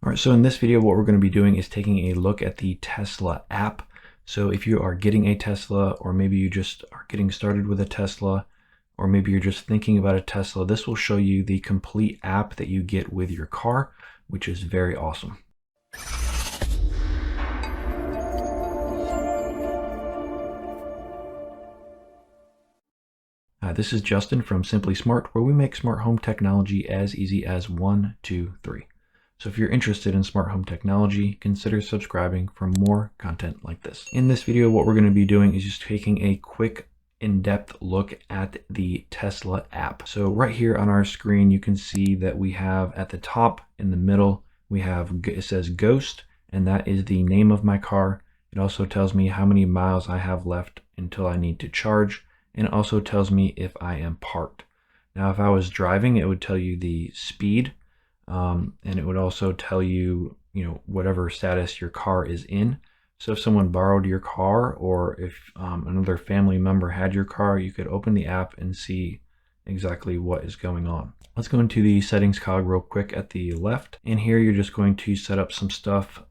All right, so in this video, what we're going to be doing is taking a look at the Tesla app. So if you are getting a Tesla, or maybe you just are getting started with a Tesla, or maybe you're just thinking about a Tesla, this will show you the complete app that you get with your car, which is very awesome. This is Justin from Simply Smart, where we make smart home technology as easy as 1, 2, 3. So if you're interested in smart home technology, consider subscribing for more content like this. In this video, what we're going to be doing is just taking a quick in-depth look at the Tesla app. So right here on our screen, you can see that we have at the top in the middle, it says Ghost, and that is the name of my car. It also tells me how many miles I have left until I need to charge, and it also tells me if I am parked. Now, if I was driving, it would tell you the speed. And it would also tell you, whatever status your car is in. So if someone borrowed your car, or if another family member had your car, you could open the app and see exactly what is going on. Let's go into the settings cog real quick at the left. In here, you're just going to set up some stuff,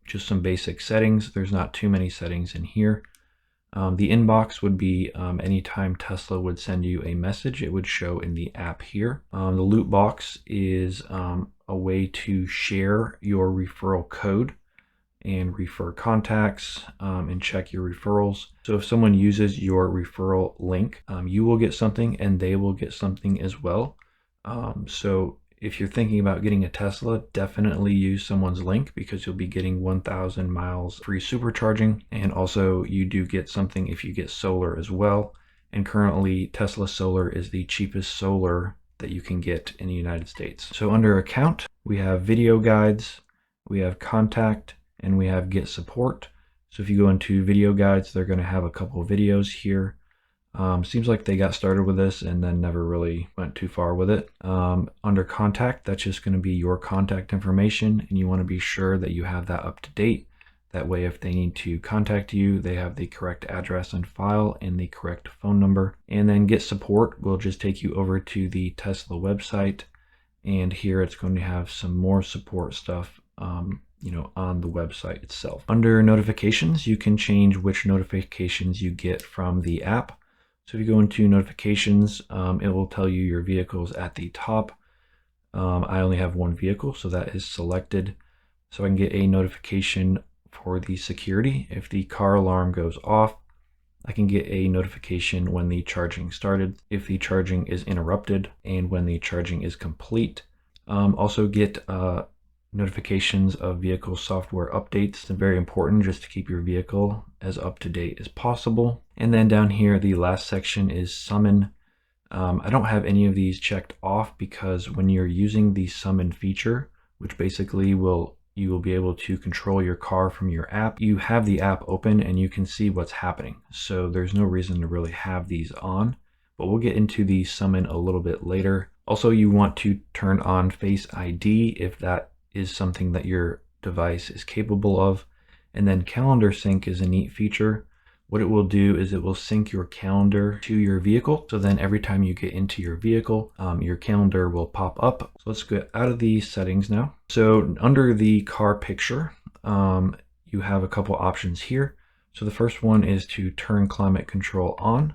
just some basic settings. There's not too many settings in here. The inbox would be anytime Tesla would send you a message, it would show in the app here. The loot box is a way to share your referral code and refer contacts and check your referrals. So if someone uses your referral link, you will get something and they will get something as well. So if you're thinking about getting a Tesla, definitely use someone's link, because you'll be getting 1,000 miles free supercharging. And also you do get something if you get solar as well. And currently Tesla Solar is the cheapest solar that you can get in the United States. So under account, we have video guides, we have contact, and we have get support. So if you go into video guides, they're going to have a couple of videos here. Seems like they got started with this and then never really went too far with it. Under contact, that's just going to be your contact information, and you want to be sure that you have that up to date. That way, if they need to contact you, they have the correct address and file and the correct phone number. And then get support will just take you over to the Tesla website, and here it's going to have some more support stuff on the website itself. Under notifications, you can change which notifications you get from the app. So if you go into notifications, it will tell you your vehicles at the top. I only have one vehicle, so that is selected. So I can get a notification for the security. If the car alarm goes off, I can get a notification when the charging started, if the charging is interrupted, and when the charging is complete. Also get notifications of vehicle software updates. It's very important just to keep your vehicle as up to date as possible. And then down here, the last section is summon. I don't have any of these checked off, because when you're using the summon feature, which basically you will be able to control your car from your app, you have the app open and you can see what's happening. So there's no reason to really have these on, but we'll get into the summon a little bit later. Also, you want to turn on Face ID if that is something that your device is capable of. And then calendar sync is a neat feature. What it will do is it will sync your calendar to your vehicle. So then every time you get into your vehicle, your calendar will pop up. So let's get out of the settings now. So under the car picture, you have a couple options here. So the first one is to turn climate control on.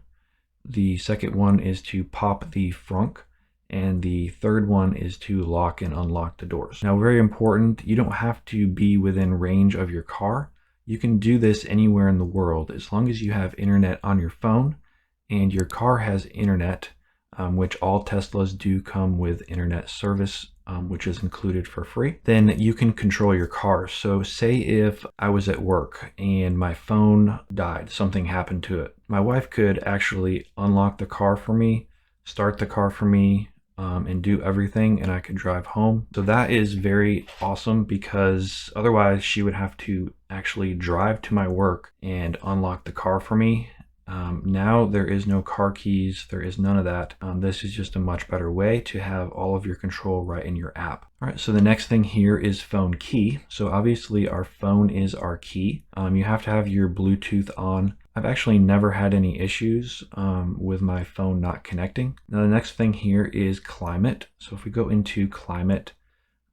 The second one is to pop the frunk. And the third one is to lock and unlock the doors. Now, very important, you don't have to be within range of your car. You can do this anywhere in the world as long as you have internet on your phone and your car has internet, which all Teslas do come with internet service, which is included for free. Then you can control your car. So say if I was at work and my phone died, something happened to it, my wife could actually unlock the car for me, start the car for me, and do everything, and I could drive home. So that is very awesome, because otherwise she would have to actually drive to my work and unlock the car for me. Now there is no car keys, there is none of that. This is just a much better way to have all of your control right in your app. All right, so the next thing here is phone key. So obviously our phone is our key. You have to have your Bluetooth on. I've actually never had any issues with my phone not connecting. Now the next thing here is climate. So if we go into climate,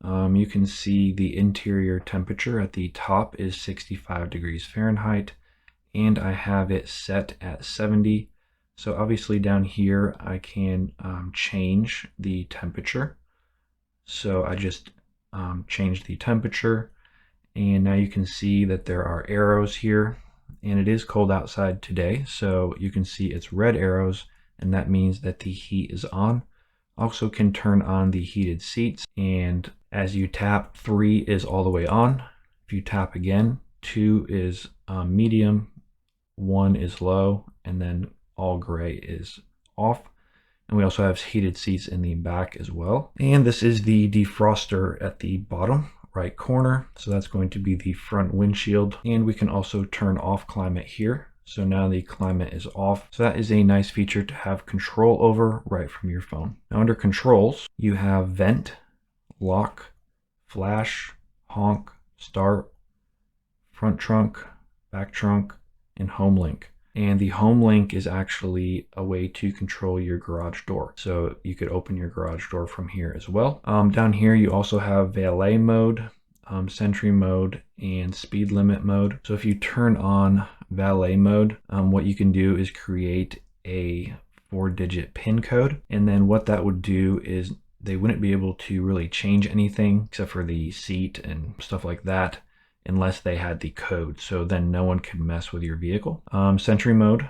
You can see the interior temperature at the top is 65 degrees Fahrenheit, and I have it set at 70. So obviously down here I can change the temperature. So I just changed the temperature, and now you can see that there are arrows here, and it is cold outside today, so you can see it's red arrows, and that means that the heat is on. Also can turn on the heated seats, and as you tap, 3 is all the way on. If you tap again, 2 is medium, 1 is low, and then all gray is off. And we also have heated seats in the back as well. And this is the defroster at the bottom right corner. So that's going to be the front windshield. And we can also turn off climate here. So now the climate is off. So that is a nice feature to have control over right from your phone. Now under controls, you have vent, lock, flash, honk, start, front trunk, back trunk, and home link. And the home link is actually a way to control your garage door. So you could open your garage door from here as well. Down here, you also have Valet Mode, Sentry Mode, and Speed Limit Mode. So if you turn on Valet Mode, what you can do is create a 4-digit PIN code. And then what that would do is they wouldn't be able to really change anything except for the seat and stuff like that, unless they had the code. So then no one could mess with your vehicle. Sentry Mode,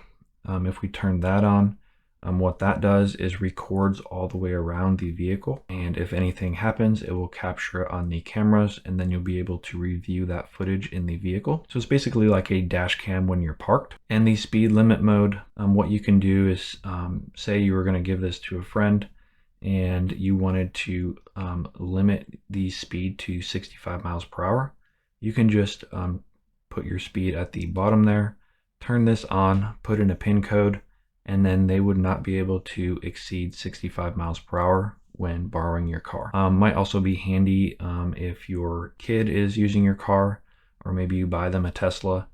if we turn that on, what that does is records all the way around the vehicle. And if anything happens, it will capture it on the cameras, and then you'll be able to review that footage in the vehicle. So it's basically like a dash cam when you're parked. And the Speed Limit Mode, what you can do is, say you were gonna give this to a friend and you wanted to limit the speed to 65 miles per hour. You can just put your speed at the bottom there, turn this on, put in a PIN code, and then they would not be able to exceed 65 miles per hour when borrowing your car. Might also be handy if your kid is using your car, or maybe you buy them a Tesla.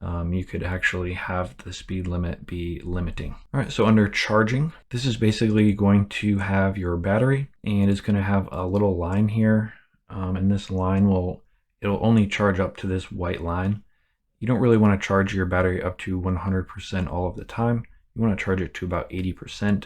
You could actually have the speed limit be limiting. All right, so under charging, this is basically going to have your battery, and it's going to have a little line here, and this line it'll only charge up to this white line. You don't really want to charge your battery up to 100% all of the time. You want to charge it to about 80%.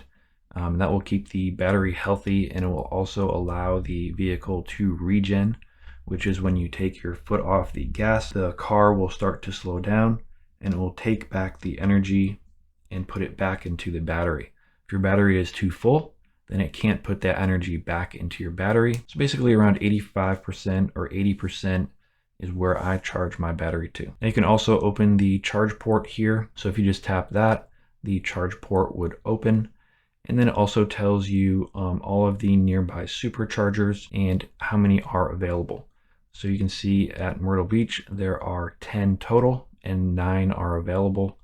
That will keep the battery healthy, and it will also allow the vehicle to regen, which is when you take your foot off the gas, the car will start to slow down, and it will take back the energy and put it back into the battery. If your battery is too full, then it can't put that energy back into your battery. So basically around 85% or 80% is where I charge my battery to. Now you can also open the charge port here. So if you just tap that, the charge port would open. And then it also tells you all of the nearby superchargers and how many are available. So you can see at Myrtle Beach, there are 10 total and 9 are available.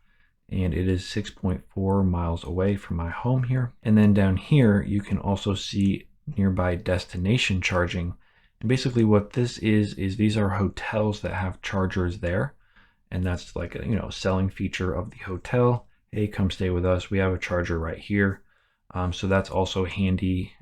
And it is 6.4 miles away from my home here. And then down here, you can also see nearby destination charging. And basically what this is these are hotels that have chargers there. And that's like a selling feature of the hotel. Hey, come stay with us. We have a charger right here. So that's also handy.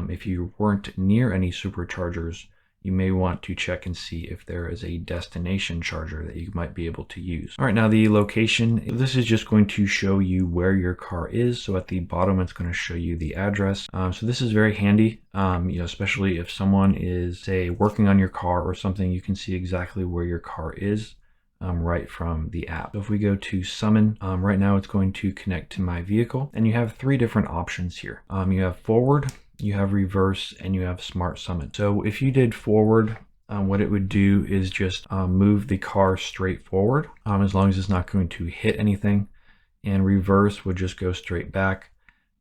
If you weren't near any superchargers, you may want to check and see if there is a destination charger that you might be able to use. All right, now the location, this is just going to show you where your car is. So at the bottom, it's going to show you the address. So this is very handy, especially if someone is, say, working on your car or something, you can see exactly where your car is right from the app. So if we go to summon, right now it's going to connect to my vehicle, and you have 3 different options here. You have forward, you have reverse, and you have smart summon. So if you did forward, what it would do is just move the car straight forward, as long as it's not going to hit anything, and reverse would just go straight back.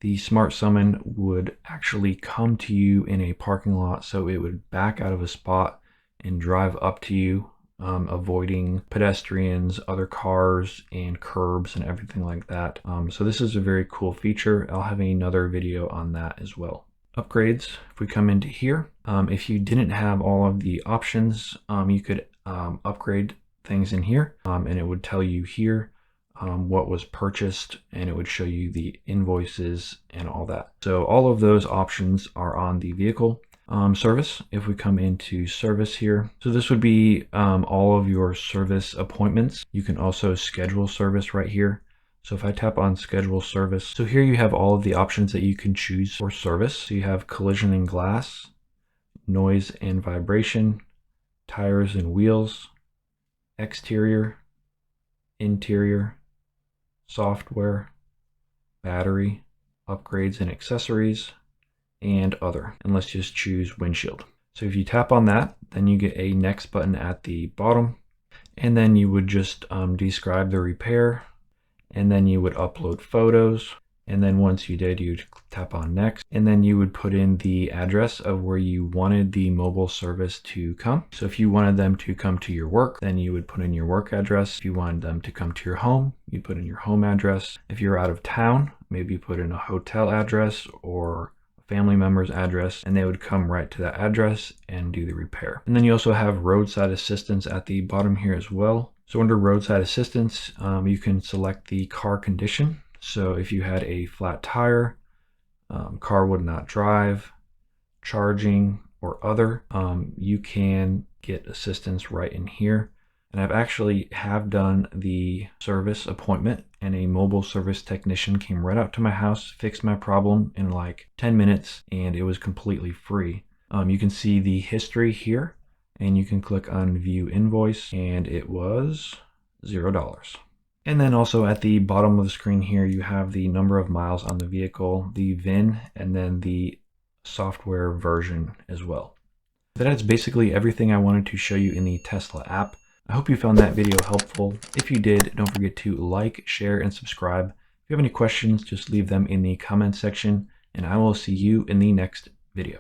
The smart summon would actually come to you in a parking lot, so it would back out of a spot and drive up to you, avoiding pedestrians, other cars, and curbs and everything like that. So this is a very cool feature. I'll have another video on that as well. Upgrades, if we come into here, if you didn't have all of the options, you could upgrade things in here, and it would tell you here what was purchased, and it would show you the invoices and all that. So all of those options are on the vehicle. Service, if we come into service here, so this would be all of your service appointments. You can also schedule service right here. So if I tap on schedule service, so here you have all of the options that you can choose for service. So you have collision and glass, noise and vibration, tires and wheels, exterior, interior, software, battery, upgrades and accessories, and other, and let's just choose windshield. So if you tap on that, then you get a next button at the bottom, and then you would just describe the repair, and then you would upload photos, and then once you did, you'd tap on next, and then you would put in the address of where you wanted the mobile service to come. So if you wanted them to come to your work, then you would put in your work address. If you wanted them to come to your home, you'd put in your home address. If you're out of town, maybe put in a hotel address or family member's address, and they would come right to that address and do the repair. And then you also have roadside assistance at the bottom here as well. So under roadside assistance, you can select the car condition. So if you had a flat tire, car would not drive, charging, or other, you can get assistance right in here. And I've actually have done the service appointment, and a mobile service technician came right out to my house, fixed my problem in like 10 minutes, and it was completely free. You can see the history here, and you can click on view invoice, and it was $0. And then also at the bottom of the screen here, you have the number of miles on the vehicle, the VIN, and then the software version as well. That's basically everything I wanted to show you in the Tesla app. I hope you found that video helpful. If you did, don't forget to like, share, and subscribe. If you have any questions, just leave them in the comment section, and I will see you in the next video.